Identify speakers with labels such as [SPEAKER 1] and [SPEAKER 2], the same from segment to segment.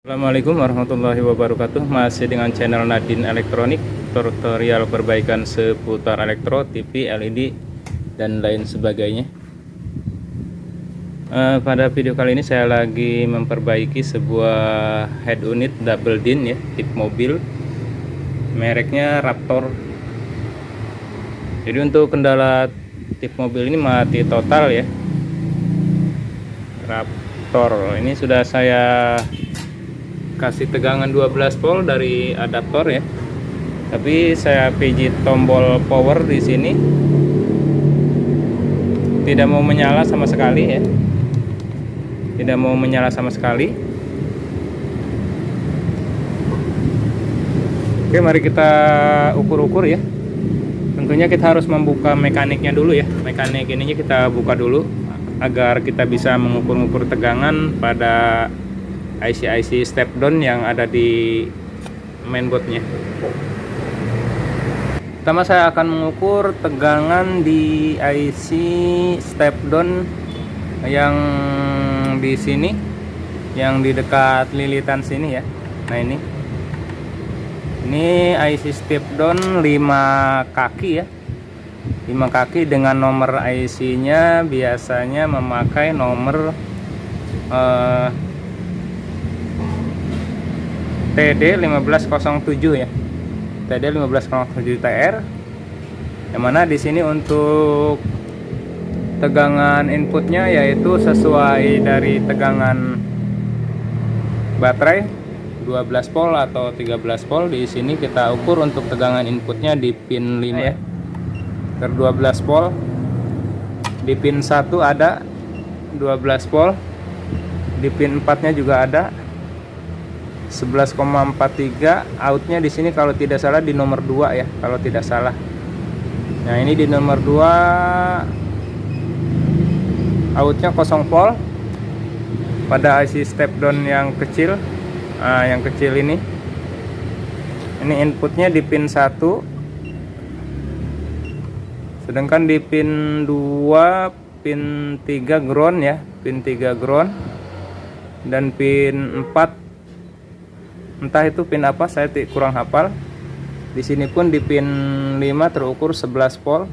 [SPEAKER 1] Assalamualaikum warahmatullahi wabarakatuh. Masih dengan channel Nadin Elektronik, tutorial perbaikan seputar elektro, TV, LED, dan lain sebagainya. Pada video kali ini saya lagi memperbaiki sebuah head unit double din ya, tip mobil, mereknya Raptor. Jadi untuk kendala tip mobil ini mati total ya, Raptor. Ini sudah saya kasih tegangan 12 volt dari adaptor ya, tapi saya pijit tombol power di sini tidak mau menyala sama sekali ya, tidak mau menyala sama sekali. Oke, mari kita ukur-ukur ya. Tentunya kita harus membuka mekaniknya dulu ya, mekanik ininya kita buka dulu agar kita bisa mengukur-ukur tegangan pada IC step down yang ada di mainboardnya. Pertama saya akan mengukur tegangan di IC step down yang di sini, yang di dekat lilitan sini ya. Nah ini IC step down 5 kaki ya, 5 kaki dengan nomor IC nya biasanya memakai nomor TD 1507 ya, TD 1507 TR, yang mana di sini untuk tegangan inputnya yaitu sesuai dari tegangan baterai 12 volt atau 13 volt. Di sini kita ukur untuk tegangan inputnya di pin 5 ya, ter 12 volt. Di pin 1 ada 12 volt, di pin 4 nya juga ada 11,43. outnya di sini kalau tidak salah di nomor 2 ya, kalau tidak salah. Nah ini di nomor 2 outnya 0 volt pada IC step down yang kecil. Nah, yang kecil ini inputnya di pin 1, sedangkan di pin 2, pin 3 ground ya, pin 3 ground, dan pin 4 entah itu pin apa, saya kurang hafal. Di sini pun di pin 5 terukur 11 volt.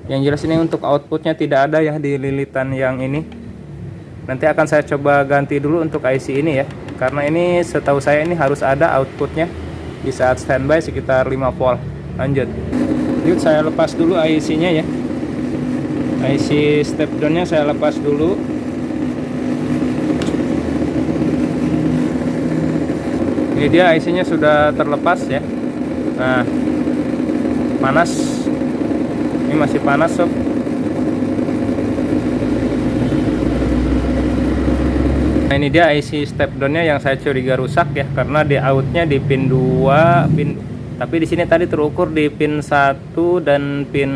[SPEAKER 1] Yang jelas ini untuk outputnya tidak ada ya di lilitan yang ini. Nanti akan saya coba ganti dulu untuk IC ini ya, karena ini setahu saya ini harus ada outputnya di saat standby sekitar 5 volt. Lanjut. Yuk saya lepas dulu IC nya ya, IC step down nya saya lepas dulu. Ini dia IC nya sudah terlepas ya. Nah panas, ini masih panas sob. Nah ini dia IC step down nya yang saya curiga rusak ya, karena di outnya di pin 2 pin, tapi di sini tadi terukur di pin 1 dan pin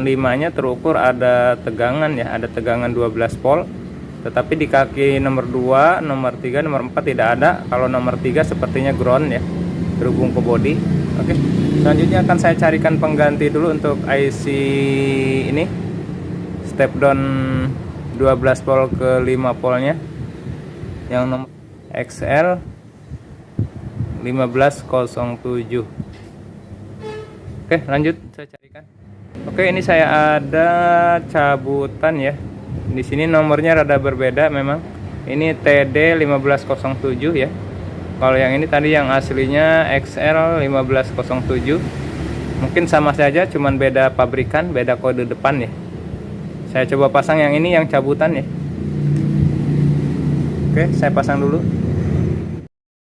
[SPEAKER 1] 5 nya terukur ada tegangan ya, ada tegangan 12 volt. Tetapi di kaki nomor 2, nomor 3, nomor 4 tidak ada. Kalau nomor 3 sepertinya ground ya, terhubung ke body. Oke, selanjutnya akan saya carikan pengganti dulu untuk IC ini step down 12 volt ke 5 voltnya yang nomor XL 1507. Oke, lanjut saya carikan. Oke, ini saya ada cabutan ya. Di sini nomornya rada berbeda memang. Ini TD 1507 ya. Kalau yang ini tadi yang aslinya XL 1507. Mungkin sama saja, cuman beda pabrikan, beda kode depan ya. Saya coba pasang yang ini, yang cabutan ya. Oke, saya pasang dulu.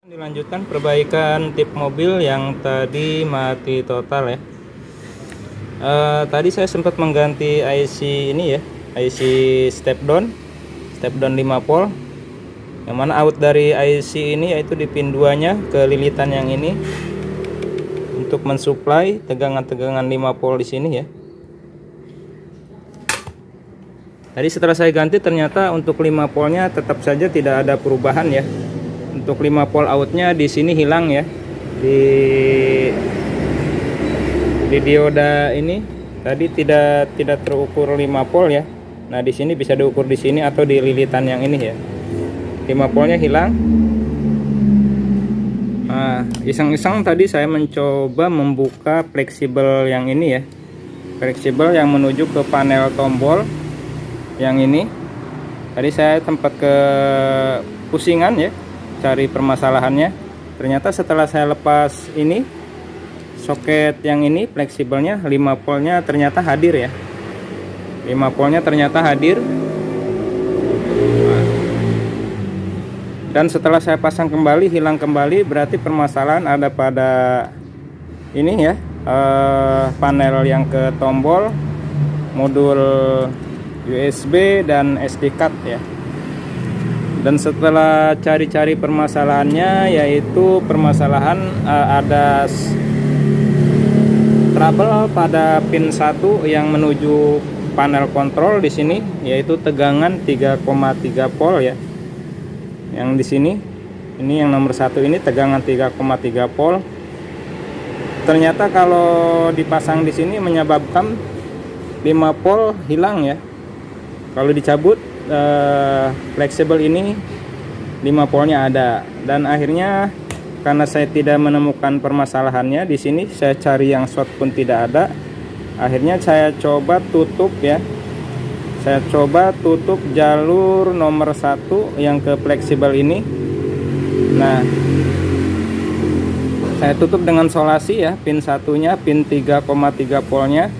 [SPEAKER 1] Dilanjutkan perbaikan tip mobil yang tadi mati total ya. Tadi saya sempat mengganti IC ini ya, IC step down 5 volt, yang mana out dari IC ini yaitu di pin 2 nya ke lilitan yang ini untuk mensuplai tegangan 5 volt di sini ya. Tadi setelah saya ganti ternyata untuk 5 voltnya tetap saja tidak ada perubahan ya. Untuk 5 volt outnya di sini hilang ya, di dioda ini tadi tidak terukur 5 volt ya. Nah di sini bisa diukur di sini atau di lilitan yang ini ya. 5 voltnya hilang. Nah, iseng-iseng tadi saya mencoba membuka fleksibel yang ini ya, fleksibel yang menuju ke panel tombol yang ini. Tadi saya tempat ke pusingan ya, cari permasalahannya. Ternyata setelah saya lepas ini soket yang ini fleksibelnya, 5 voltnya ternyata hadir ya, 5 voltnya ternyata hadir. Dan setelah saya pasang kembali, hilang kembali, berarti permasalahan ada pada ini ya, panel yang ke tombol, modul USB dan SD card ya. Dan setelah cari-cari permasalahannya, yaitu permasalahan ada trouble pada pin 1 yang menuju panel kontrol di sini, yaitu tegangan 3,3 volt ya. Yang di sini, ini yang nomor 1 ini tegangan 3,3 volt. Ternyata kalau dipasang di sini menyebabkan 5 volt hilang ya. Kalau dicabut fleksibel ini 5 voltnya ada. Dan akhirnya karena saya tidak menemukan permasalahannya di sini, saya cari yang short pun tidak ada. Akhirnya saya coba tutup ya. Saya coba tutup jalur nomor 1 yang ke fleksibel ini. Nah, saya tutup dengan solasi ya, pin satunya, pin 3,3 voltnya.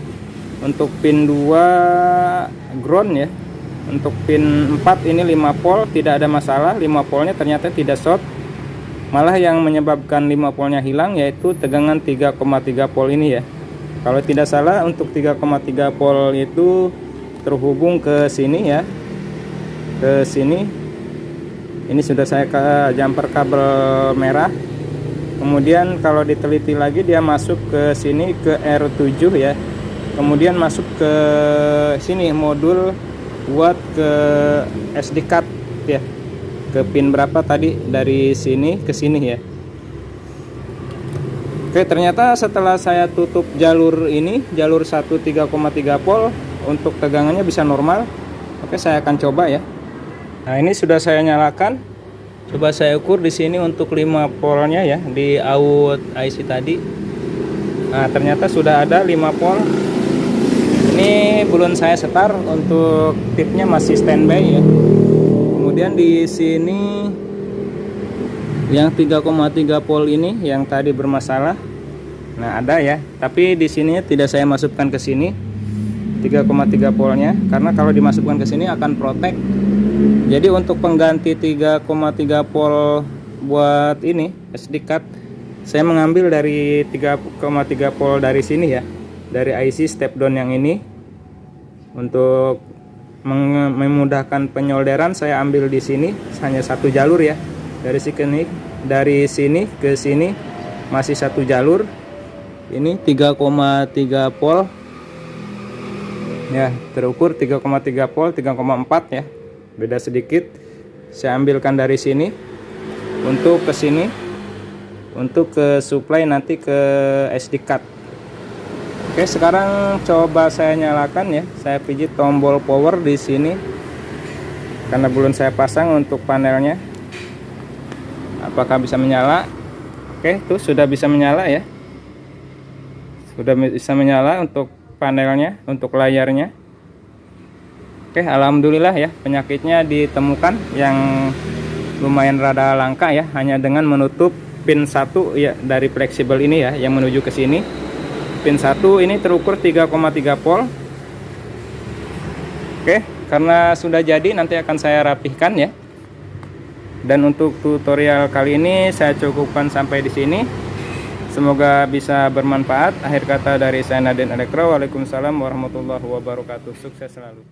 [SPEAKER 1] Untuk pin 2 ground ya. Untuk pin 4 ini 5 volt, tidak ada masalah, 5 voltnya ternyata tidak short. Malah yang menyebabkan 5 voltnya hilang yaitu tegangan 3,3 volt ini ya. Kalau tidak salah untuk 3,3 volt itu terhubung ke sini ya, ke sini. Ini sudah saya ke jumper kabel merah. Kemudian kalau diteliti lagi dia masuk ke sini ke R7 ya. Kemudian masuk ke sini modul buat ke SD card ya. Ke pin berapa tadi, dari sini ke sini ya. Oke, ternyata setelah saya tutup jalur ini, jalur 1 3,3 volt, untuk tegangannya bisa normal. Oke, saya akan coba ya. Nah, ini sudah saya nyalakan. Coba saya ukur di sini untuk 5 voltnya ya, di out IC tadi. Nah, ternyata sudah ada 5 volt. Ini belum saya setar, untuk tipnya masih standby ya. Kemudian di sini yang 3,3 volt ini yang tadi bermasalah. Nah, ada ya, tapi di sini tidak saya masukkan ke sini 3,3 voltnya, karena kalau dimasukkan ke sini akan protek. Jadi untuk pengganti 3,3 volt buat ini SD card, saya mengambil dari 3,3 volt dari sini ya, dari IC step down yang ini. Untuk memudahkan penyolderan, saya ambil di sini hanya satu jalur ya, dari sini ke sini masih satu jalur. Ini 3,3 volt ya, terukur 3,3 volt, 3,4 ya, beda sedikit. Saya ambilkan dari sini untuk ke sini, untuk ke supply nanti ke SD card. Oke, sekarang coba saya nyalakan ya. Saya pijit tombol power di sini karena belum saya pasang untuk panelnya. Apakah bisa menyala? Oke, tuh sudah bisa menyala ya. Sudah bisa menyala untuk panelnya, untuk layarnya. Oke, alhamdulillah ya, penyakitnya ditemukan yang lumayan rada langka ya, hanya dengan menutup pin 1 ya dari fleksibel ini ya, yang menuju ke sini. Pin 1 ini terukur 3,3 volt. Oke, karena sudah jadi nanti akan saya rapihkan ya. Dan untuk tutorial kali ini saya cukupkan sampai di sini. Semoga bisa bermanfaat. Akhir kata dari saya Nadin Elektro. Waalaikumsalam warahmatullahi wabarakatuh. Sukses selalu.